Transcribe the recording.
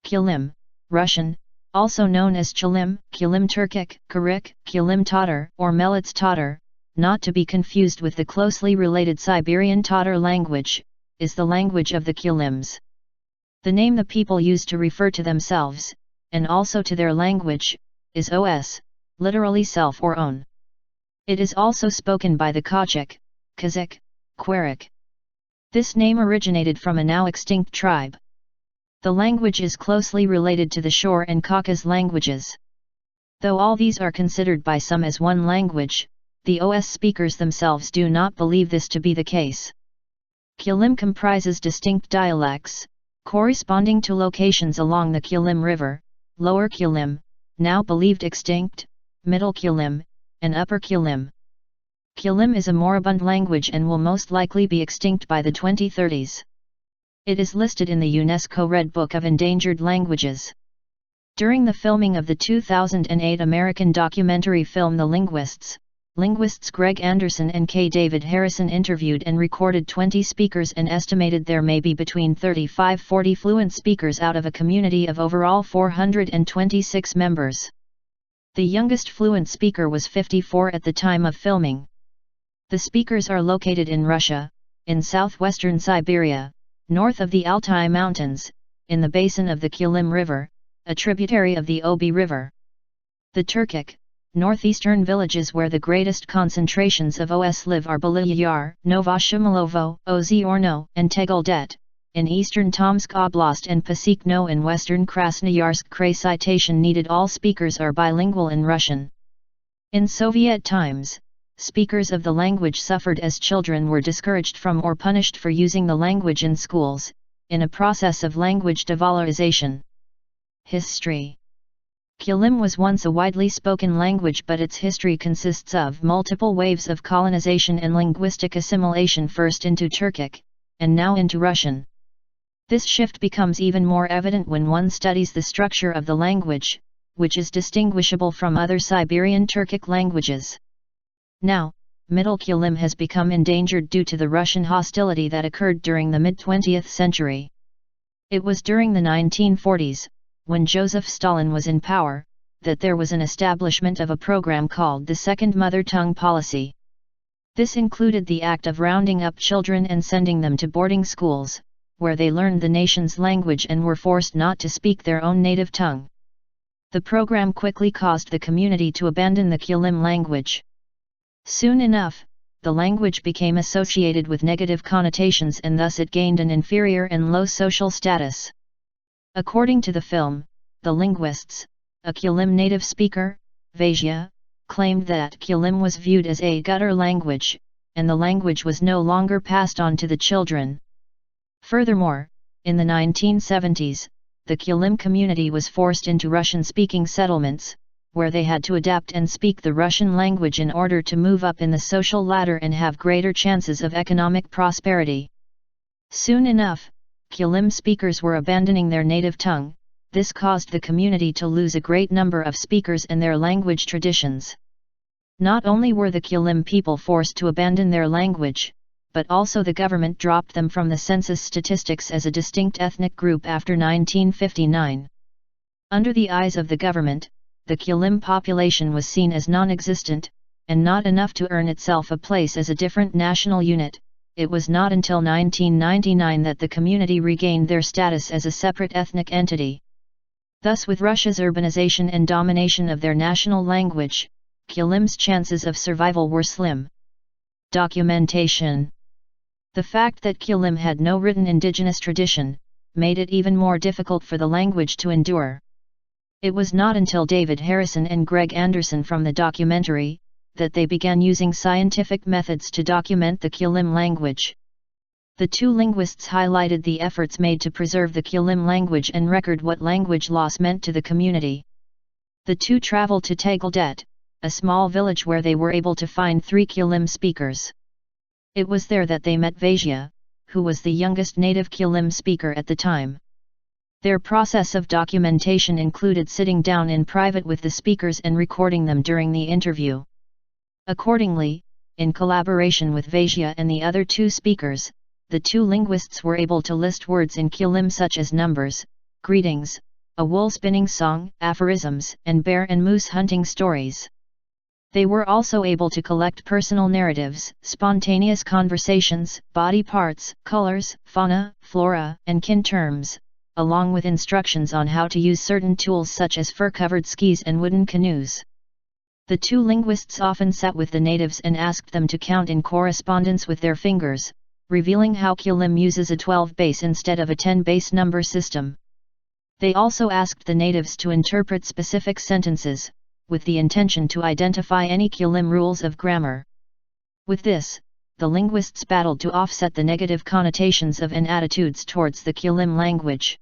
Chulym, Russian, also known as Chulym, Chulym-Turkic, Küerik, Chulym Tatar or Melets Tatar, not to be confused with the closely related Siberian Tatar language, is the language of the Chulyms. The name the people use to refer to themselves, and also to their language, is Os, literally self or own. It is also spoken by the Kacik, Kazik, Kuarik. This name originated from a now extinct tribe. The language is closely related to the Shor and Khakas languages. Though all these are considered by some as one language, the Os speakers themselves do not believe this to be the case. Chulym comprises distinct dialects, corresponding to locations along the Chulym River, Lower Chulym, now believed extinct, Middle Chulym, and Upper Chulym. Chulym is a moribund language and will most likely be extinct by the 2030s. It is listed in the UNESCO Red Book of Endangered Languages. During the filming of the 2008 American documentary film The Linguists, linguists Greg Anderson and K. David Harrison interviewed and recorded 20 speakers and estimated there may be between 35–40 fluent speakers out of a community of overall 426 members. The youngest fluent speaker was 54 at the time of filming. The speakers are located in Russia, in southwestern Siberia, north of the Altai Mountains, in the basin of the Chulym River, a tributary of the Obi River. The Turkic, northeastern villages where the greatest concentrations of Os live are Beliyar, Novoshimulovo, Ozyorno, and Tegoldet, in eastern Tomsk Oblast and Pasikno in western Krasnoyarsk Krai. Citation needed. All speakers are bilingual in Russian. In Soviet times, speakers of the language suffered as children were discouraged from or punished for using the language in schools, in a process of language devalorization. History. Chulym was once a widely spoken language, but its history consists of multiple waves of colonization and linguistic assimilation, first into Turkic, and now into Russian. This shift becomes even more evident when one studies the structure of the language, which is distinguishable from other Siberian Turkic languages. Now, Middle Chulym has become endangered due to the Russian hostility that occurred during the mid-20th century. It was during the 1940s, when Joseph Stalin was in power, that there was an establishment of a program called the Second Mother Tongue Policy. This included the act of rounding up children and sending them to boarding schools, where they learned the nation's language and were forced not to speak their own native tongue. The program quickly caused the community to abandon the Chulym language. Soon enough, the language became associated with negative connotations and thus it gained an inferior and low social status. According to the film, The Linguists, a Chulym native speaker, Vasia, claimed that Chulym was viewed as a gutter language, and the language was no longer passed on to the children. Furthermore, in the 1970s, the Chulym community was forced into Russian-speaking settlements, where they had to adapt and speak the Russian language in order to move up in the social ladder and have greater chances of economic prosperity. Soon enough, Chulym speakers were abandoning their native tongue. This caused the community to lose a great number of speakers and their language traditions. Not only were the Chulym people forced to abandon their language, but also the government dropped them from the census statistics as a distinct ethnic group after 1959. Under the eyes of the government, the Chulym population was seen as non-existent, and not enough to earn itself a place as a different national unit. It was not until 1999 that the community regained their status as a separate ethnic entity. Thus, with Russia's urbanization and domination of their national language, Chulym's chances of survival were slim. Documentation. The fact that Chulym had no written indigenous tradition, made it even more difficult for the language to endure. It was not until David Harrison and Greg Anderson from the documentary, that they began using scientific methods to document the Chulym language. The two linguists highlighted the efforts made to preserve the Chulym language and record what language loss meant to the community. The two traveled to Tegoldet, a small village where they were able to find 3 Chulym speakers. It was there that they met Vasia, who was the youngest native Chulym speaker at the time. Their process of documentation included sitting down in private with the speakers and recording them during the interview. Accordingly, in collaboration with Vasia and the other 2 speakers, the 2 linguists were able to list words in Chulym such as numbers, greetings, a wool spinning song, aphorisms, and bear and moose hunting stories. They were also able to collect personal narratives, spontaneous conversations, body parts, colors, fauna, flora, and kin terms, along with instructions on how to use certain tools such as fur-covered skis and wooden canoes. The two linguists often sat with the natives and asked them to count in correspondence with their fingers, revealing how Chulym uses a 12-base instead of a 10-base number system. They also asked the natives to interpret specific sentences, with the intention to identify any Chulym rules of grammar. With this, the linguists battled to offset the negative connotations of and attitudes towards the Chulym language.